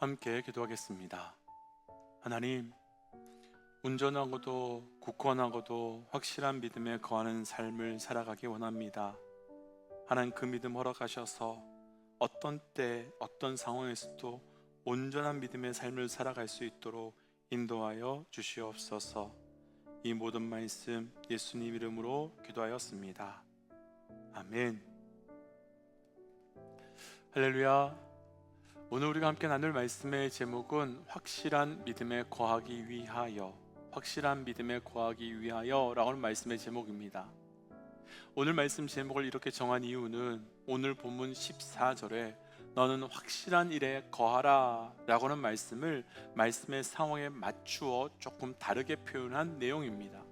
함께 기도하겠습니다. 하나님, 온전하고도 굳건하고도 확실한 믿음에 거하는 삶을 살아가기 원합니다. 하나님, 그 믿음 허락하셔서 어떤 때 어떤 상황에서도 온전한 믿음의 삶을 살아갈 수 있도록 인도하여 주시옵소서. 이 모든 말씀 예수님 이름으로 기도하였습니다. 아멘. 할렐루야. 오늘 우리가 함께 나눌 말씀의 제목은 확실한 믿음에 거하기 위하여, 확실한 믿음에 거하기 위하여 라고 하는 말씀의 제목입니다. 오늘 말씀 제목을 이렇게 정한 이유는 오늘 본문 14절에 너는 확실한 일에 거하라 라고 하는 말씀을 말씀의 상황에 맞추어 조금 다르게 표현한 내용입니다.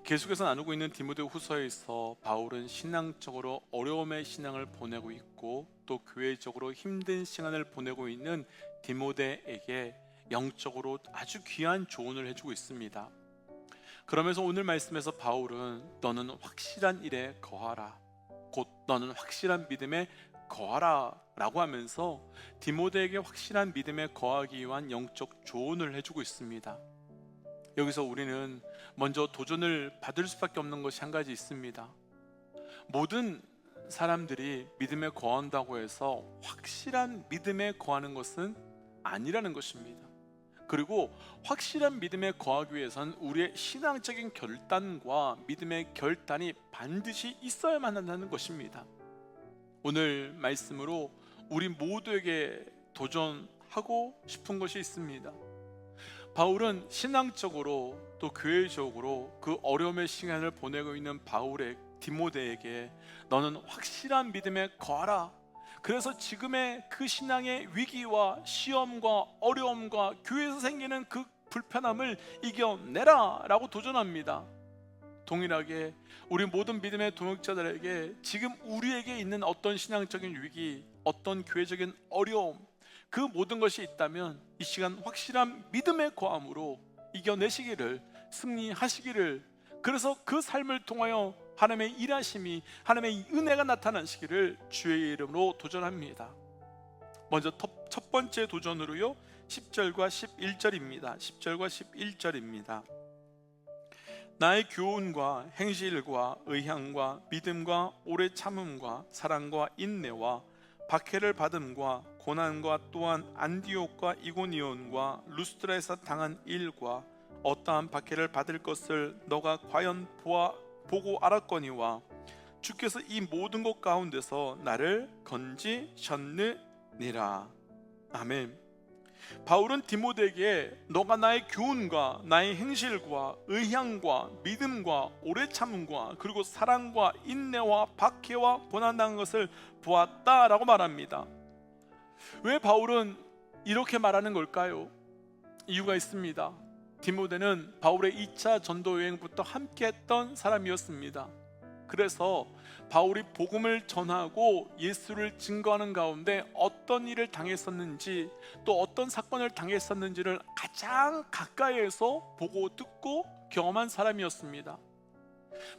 계속해서 나누고 있는 디모데후서에서 바울은 신앙적으로 어려움의 신앙을 보내고 있고 또 교회적으로 힘든 시간을 보내고 있는 디모데에게 영적으로 아주 귀한 조언을 해주고 있습니다. 그러면서 오늘 말씀에서 바울은 너는 확실한 일에 거하라, 곧 너는 확실한 믿음에 거하라 라고 하면서 디모데에게 확실한 믿음에 거하기 위한 영적 조언을 해주고 있습니다. 여기서 우리는 먼저 도전을 받을 수밖에 없는 것이 한 가지 있습니다. 모든 사람들이 믿음에 거한다고 해서 확실한 믿음에 거하는 것은 아니라는 것입니다. 그리고 확실한 믿음에 거하기 위해서는 우리의 신앙적인 결단과 믿음의 결단이 반드시 있어야만 한다는 것입니다. 오늘 말씀으로 우리 모두에게 도전하고 싶은 것이 있습니다. 바울은 신앙적으로 또 교회적으로 그 어려움의 시간을 보내고 있는 디모데에게 너는 확실한 믿음에 거하라, 그래서 지금의 그 신앙의 위기와 시험과 어려움과 교회에서 생기는 그 불편함을 이겨내라 라고 도전합니다. 동일하게 우리 모든 믿음의 동역자들에게 지금 우리에게 있는 어떤 신앙적인 위기, 어떤 교회적인 어려움, 그 모든 것이 있다면 이 시간 확실한 믿음의 거함으로 이겨내시기를, 승리하시기를, 그래서 그 삶을 통하여 하나님의 일하심이, 하나님의 은혜가 나타나시기를 주의 이름으로 도전합니다. 먼저 첫 번째 도전으로요, 10절과 11절입니다. 10절과 11절입니다. 나의 교훈과 행실과 의향과 믿음과 오래 참음과 사랑과 인내와 박해를 받음과 고난과 또한 안디옥과 이고니온과 루스드라에서 당한 일과 어떠한 박해를 받을 것을 너가 과연 보고 알았거니와 주께서 이 모든 것 가운데서 나를 건지셨느니라. 아멘. 바울은 디모데에게 너가 나의 교훈과 나의 행실과 의향과 믿음과 오래 참음과 그리고 사랑과 인내와 박해와 고난당한 것을 보았다라고 말합니다. 왜 바울은 이렇게 말하는 걸까요? 이유가 있습니다. 디모데는 바울의 2차 전도 여행부터 함께 했던 사람이었습니다. 그래서 바울이 복음을 전하고 예수를 증거하는 가운데 어떤 일을 당했었는지, 또 어떤 사건을 당했었는지를 가장 가까이에서 보고 듣고 경험한 사람이었습니다.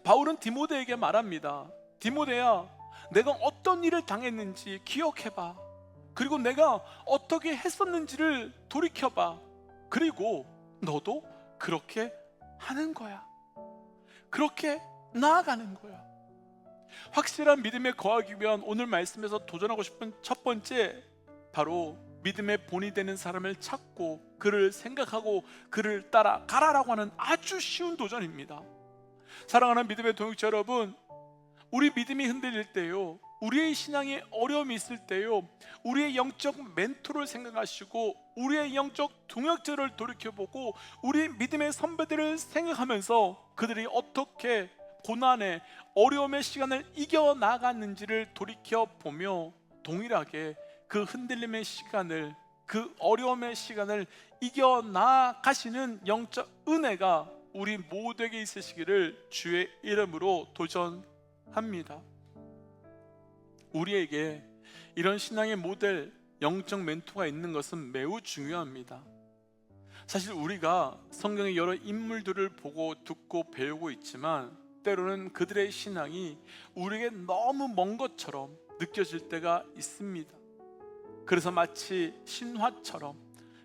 바울은 디모데에게 말합니다. 디모데야, 내가 어떤 일을 당했는지 기억해봐. 그리고 내가 어떻게 했었는지를 돌이켜봐. 그리고 너도 그렇게 하는 거야. 그렇게 나아가는 거야. 확실한 믿음에 거하기 위한 오늘 말씀에서 도전하고 싶은 첫 번째, 바로 믿음의 본이 되는 사람을 찾고 그를 생각하고 그를 따라가라라고 하는 아주 쉬운 도전입니다. 사랑하는 믿음의 동역자 여러분, 우리 믿음이 흔들릴 때요, 우리의 신앙에 어려움이 있을 때요, 우리의 영적 멘토를 생각하시고 우리의 영적 동역자를 돌이켜보고 우리 믿음의 선배들을 생각하면서 그들이 어떻게 고난의 어려움의 시간을 이겨나갔는지를 돌이켜보며 동일하게 그 흔들림의 시간을, 그 어려움의 시간을 이겨나가시는 영적 은혜가 우리 모두에게 있으시기를 주의 이름으로 도전합니다. 우리에게 이런 신앙의 모델, 영적 멘토가 있는 것은 매우 중요합니다. 사실 우리가 성경의 여러 인물들을 보고 듣고 배우고 있지만 때로는 그들의 신앙이 우리에게 너무 먼 것처럼 느껴질 때가 있습니다. 그래서 마치 신화처럼,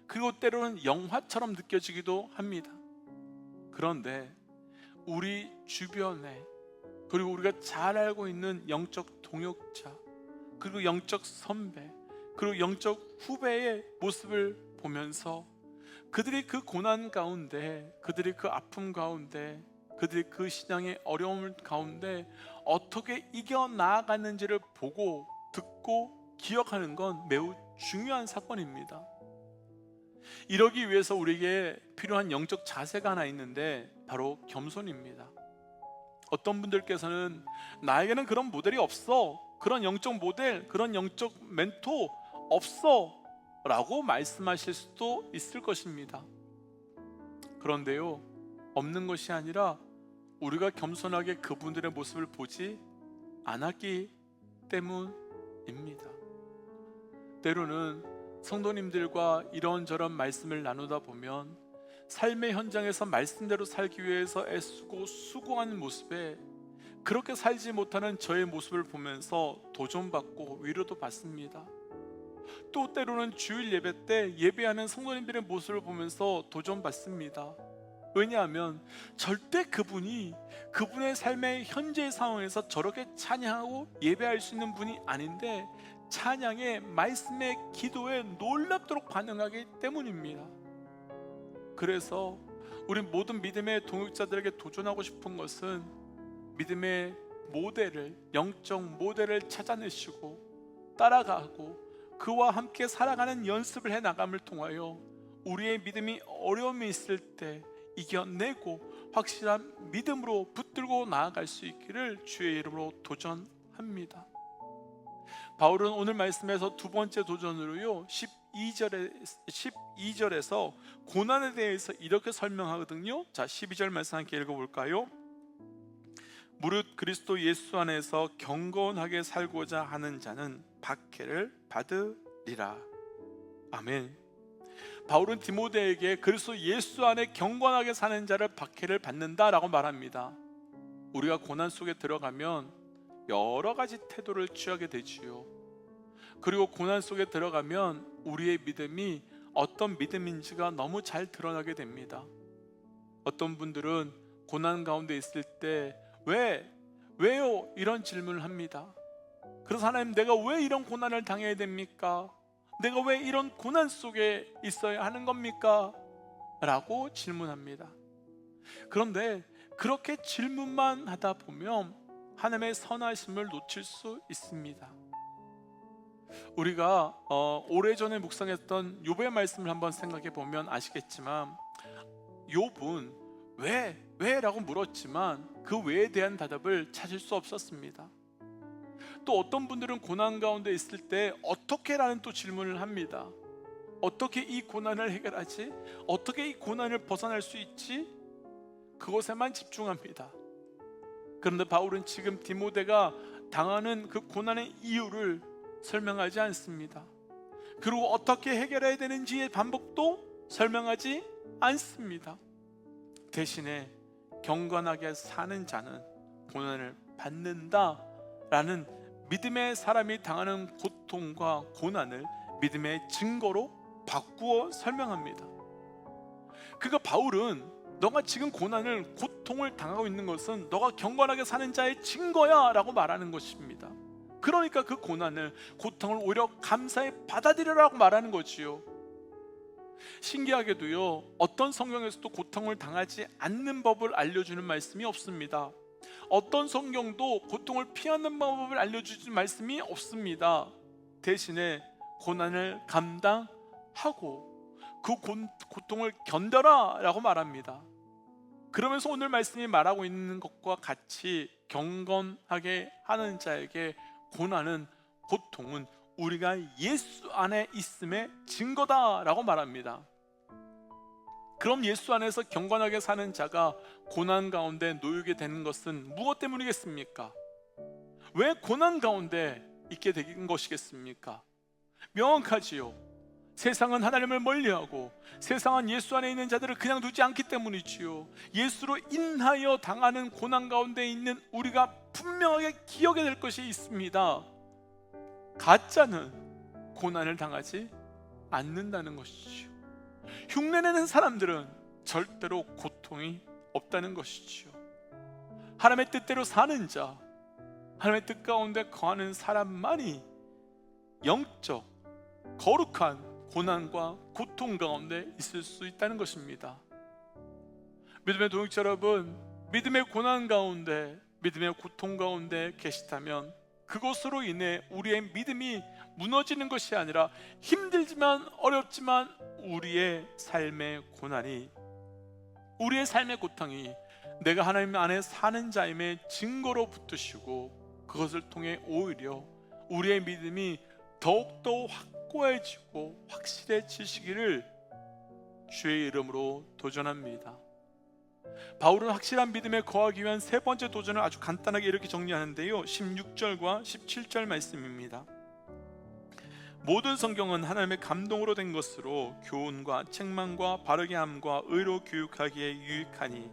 그리고 때로는 영화처럼 느껴지기도 합니다. 그런데 우리 주변에, 그리고 우리가 잘 알고 있는 영적 동역자, 그리고 영적 선배, 그리고 영적 후배의 모습을 보면서 그들이 그 고난 가운데, 그들이 그 아픔 가운데, 그들이 그 신앙의 어려움 가운데 어떻게 이겨나가는지를 보고 듣고 기억하는 건 매우 중요한 사건입니다. 이러기 위해서 우리에게 필요한 영적 자세가 하나 있는데 바로 겸손입니다. 어떤 분들께서는 나에게는 그런 모델이 없어, 그런 영적 모델, 그런 영적 멘토 없어 라고 말씀하실 수도 있을 것입니다. 그런데요, 없는 것이 아니라 우리가 겸손하게 그분들의 모습을 보지 않았기 때문입니다. 때로는 성도님들과 이런저런 말씀을 나누다 보면 삶의 현장에서 말씀대로 살기 위해서 애쓰고 수고하는 모습에 그렇게 살지 못하는 저의 모습을 보면서 도전받고 위로도 받습니다. 또 때로는 주일 예배 때 예배하는 성도님들의 모습을 보면서 도전받습니다. 왜냐하면 절대 그분이 그분의 삶의 현재 상황에서 저렇게 찬양하고 예배할 수 있는 분이 아닌데 찬양에, 말씀에, 기도에 놀랍도록 반응하기 때문입니다. 그래서 우리 모든 믿음의 동역자들에게 도전하고 싶은 것은 믿음의 모델을, 영적 모델을 찾아내시고 따라가고 그와 함께 살아가는 연습을 해나감을 통하여 우리의 믿음이 어려움이 있을 때 이겨내고 확실한 믿음으로 붙들고 나아갈 수 있기를 주의 이름으로 도전합니다. 바울은 오늘 말씀에서 두 번째 도전으로요 12절에서 고난에 대해서 이렇게 설명하거든요. 자, 12절 말씀 함께 읽어볼까요? 무릇 그리스도 예수 안에서 경건하게 살고자 하는 자는 박해를 받으리라. 아멘. 바울은 디모데에게 그리스도 예수 안에 경건하게 사는 자를 박해를 받는다라고 말합니다. 우리가 고난 속에 들어가면 여러 가지 태도를 취하게 되지요. 그리고 고난 속에 들어가면 우리의 믿음이 어떤 믿음인지가 너무 잘 드러나게 됩니다. 어떤 분들은 고난 가운데 있을 때 왜요? 이런 질문을 합니다. 그래서 하나님, 내가 왜 이런 고난을 당해야 됩니까? 내가 왜 이런 고난 속에 있어야 하는 겁니까? 라고 질문합니다. 그런데 그렇게 질문만 하다 보면 하나님의 선하심을 놓칠 수 있습니다. 우리가 오래전에 묵상했던 욥의 말씀을 한번 생각해 보면 아시겠지만 욥은 왜? 라고 물었지만 그 왜에 대한 대답을 찾을 수 없었습니다. 또 어떤 분들은 고난 가운데 있을 때 어떻게? 라는 또 질문을 합니다. 어떻게 이 고난을 해결하지? 어떻게 이 고난을 벗어날 수 있지? 그것에만 집중합니다. 그런데 바울은 지금 디모데가 당하는 그 고난의 이유를 설명하지 않습니다. 그리고 어떻게 해결해야 되는지의 반복도 설명하지 않습니다. 대신에 경건하게 사는 자는 고난을 받는다라는 믿음의 사람이 당하는 고통과 고난을 믿음의 증거로 바꾸어 설명합니다. 그러니까 바울은 너가 지금 고통을 당하고 있는 것은 너가 경건하게 사는 자의 증거야 라고 말하는 것입니다. 그러니까 그 고통을 오히려 감사히 받아들여라고 말하는 거지요. 신기하게도요, 어떤 성경에서도 고통을 당하지 않는 법을 알려주는 말씀이 없습니다. 어떤 성경도 고통을 피하는 방법을 알려주는 말씀이 없습니다. 대신에 고난을 감당하고 그 고통을 견뎌라 라고 말합니다. 그러면서 오늘 말씀이 말하고 있는 것과 같이 경건하게 하는 자에게 고통은 우리가 예수 안에 있음의 증거다라고 말합니다. 그럼 예수 안에서 경건하게 사는 자가 고난 가운데 놓이게 되는 것은 무엇 때문이겠습니까? 왜 고난 가운데 있게 된 것이겠습니까? 명확하지요. 세상은 하나님을 멀리하고 세상은 예수 안에 있는 자들을 그냥 두지 않기 때문이지요. 예수로 인하여 당하는 고난 가운데 있는 우리가 분명하게 기억해야 될 것이 있습니다. 가짜는 고난을 당하지 않는다는 것이지요. 흉내내는 사람들은 절대로 고통이 없다는 것이지요. 하나님의 뜻대로 사는 자, 하나님의 뜻 가운데 거하는 사람만이 영적 거룩한 고난과 고통 가운데 있을 수 있다는 것입니다. 믿음의 동역자 여러분, 믿음의 고난 가운데, 믿음의 고통 가운데 계시다면 그것으로 인해 우리의 믿음이 무너지는 것이 아니라 힘들지만 어렵지만 우리의 삶의 고난이, 우리의 삶의 고통이 내가 하나님 안에 사는 자임의 증거로 붙으시고, 그것을 통해 오히려 우리의 믿음이 더욱더 확고해지고 확실해지시기를 주의 이름으로 도전합니다. 바울은 확실한 믿음에 거하기 위한 세 번째 도전을 아주 간단하게 이렇게 정리하는데요, 16절과 17절 말씀입니다. 모든 성경은 하나님의 감동으로 된 것으로 교훈과 책망과 바르게 함과 의로 교육하기에 유익하니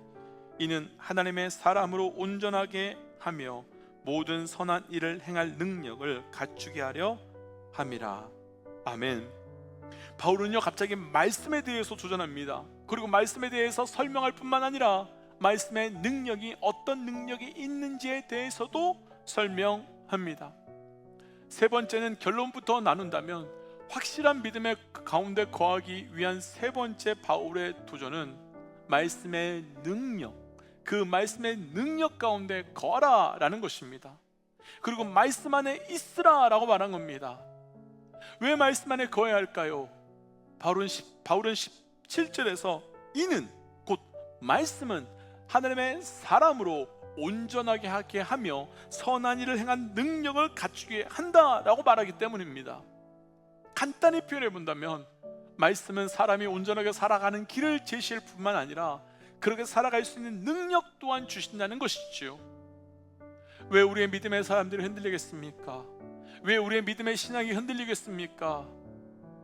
이는 하나님의 사람으로 온전하게 하며 모든 선한 일을 행할 능력을 갖추게 하려 함이라. 아멘. 바울은요, 갑자기 말씀에 대해서 도전합니다. 그리고 말씀에 대해서 설명할 뿐만 아니라 말씀의 능력이 어떤 능력이 있는지에 대해서도 설명합니다. 세 번째는 결론부터 나눈다면 확실한 믿음의 가운데 거하기 위한 세 번째 바울의 도전은 말씀의 능력, 그 말씀의 능력 가운데 거하라 라는 것입니다. 그리고 말씀 안에 있으라 라고 말한 겁니다. 왜 말씀 안에 거해야 할까요? 바울은 17절에서 이는 곧 말씀은 하나님의 사람으로 온전하게 하게 하며 선한 일을 행한 능력을 갖추게 한다라고 말하기 때문입니다. 간단히 표현해 본다면 말씀은 사람이 온전하게 살아가는 길을 제시할 뿐만 아니라 그렇게 살아갈 수 있는 능력 또한 주신다는 것이지요. 왜 우리의 믿음의 사람들이 흔들리겠습니까? 왜 우리의 믿음의 신앙이 흔들리겠습니까?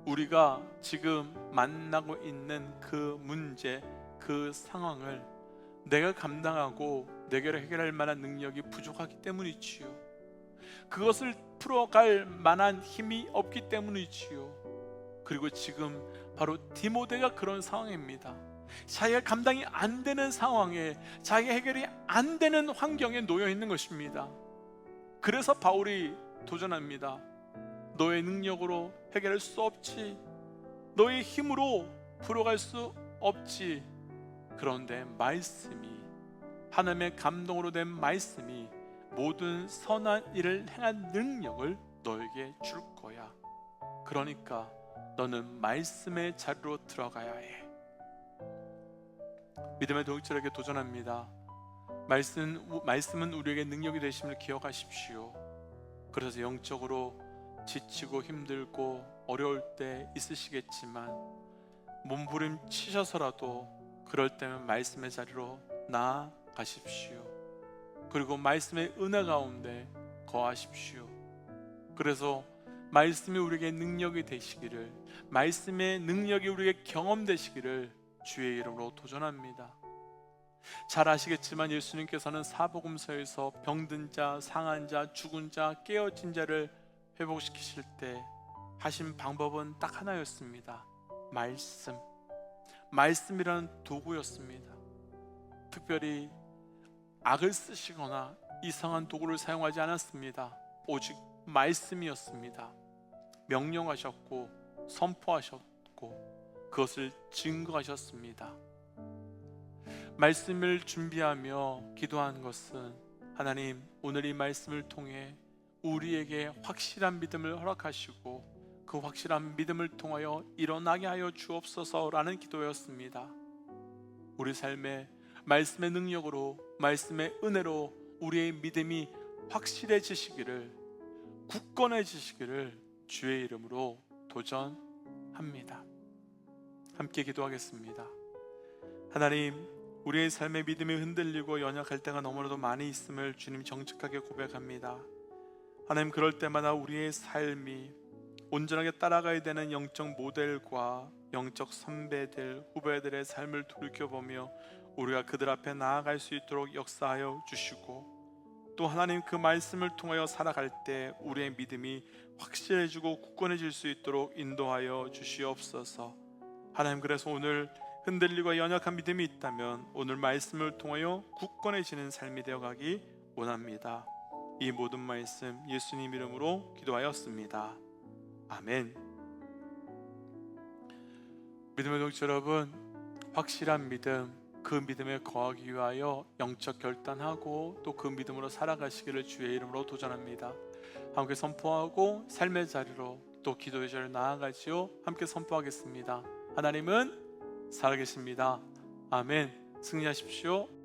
우리가 지금 만나고 있는 그 문제, 그 상황을 내가 감당하고 내게로 해결할 만한 능력이 부족하기 때문이지요. 그것을 풀어갈 만한 힘이 없기 때문이지요. 그리고 지금 바로 디모데가 그런 상황입니다. 자기가 감당이 안 되는 상황에, 자기 해결이 안 되는 환경에 놓여 있는 것입니다. 그래서 바울이 도전합니다. 너의 능력으로 해결할 수 없지, 너의 힘으로 풀어갈 수 없지. 그런데 말씀이, 하나님의 감동으로 된 말씀이 모든 선한 일을 행한 능력을 너에게 줄 거야. 그러니까 너는 말씀의 자리로 들어가야 해. 믿음의 동역자에게 도전합니다. 말씀은 우리에게 능력이 되심을 기억하십시오. 그래서 영적으로 지치고 힘들고 어려울 때 있으시겠지만 몸부림치셔서라도 그럴 때면 말씀의 자리로 나아가십시오. 그리고 말씀의 은혜 가운데 거하십시오. 그래서 말씀이 우리에게 능력이 되시기를, 말씀의 능력이 우리에게 경험되시기를 주의 이름으로 도전합니다. 잘 아시겠지만 예수님께서는 사복음서에서 병든 자, 상한 자, 죽은 자, 깨어진 자를 회복시키실 때 하신 방법은 딱 하나였습니다. 말씀이라는 도구였습니다. 특별히 악을 쓰시거나 이상한 도구를 사용하지 않았습니다. 오직 말씀이었습니다. 명령하셨고 선포하셨고 그것을 증거하셨습니다. 말씀을 준비하며 기도한 것은 하나님, 오늘 이 말씀을 통해 우리에게 확실한 믿음을 허락하시고 그 확실한 믿음을 통하여 일어나게 하여 주옵소서라는 기도였습니다. 우리 삶에 말씀의 능력으로, 말씀의 은혜로 우리의 믿음이 확실해지시기를, 굳건해지시기를 주의 이름으로 도전합니다. 함께 기도하겠습니다. 하나님, 우리의 삶의 믿음이 흔들리고 연약할 때가 너무나도 많이 있음을 주님 정직하게 고백합니다. 하나님, 그럴 때마다 우리의 삶이 온전하게 따라가야 되는 영적 모델과 영적 선배들, 후배들의 삶을 돌이켜보며 우리가 그들 앞에 나아갈 수 있도록 역사하여 주시고, 또 하나님 그 말씀을 통하여 살아갈 때 우리의 믿음이 확실해지고 굳건해질 수 있도록 인도하여 주시옵소서. 하나님, 그래서 오늘 흔들리고 연약한 믿음이 있다면 오늘 말씀을 통하여 굳건해지는 삶이 되어가기 원합니다. 이 모든 말씀 예수님 이름으로 기도하였습니다. 아멘. 믿음의 동지 여러분, 확실한 믿음, 그 믿음에 거하기 위하여 영적 결단하고 또 그 믿음으로 살아가시기를 주의 이름으로 도전합니다. 함께 선포하고 삶의 자리로 또 기도의 자리로 나아가지요. 함께 선포하겠습니다. 하나님은 살아계십니다. 아멘. 승리하십시오.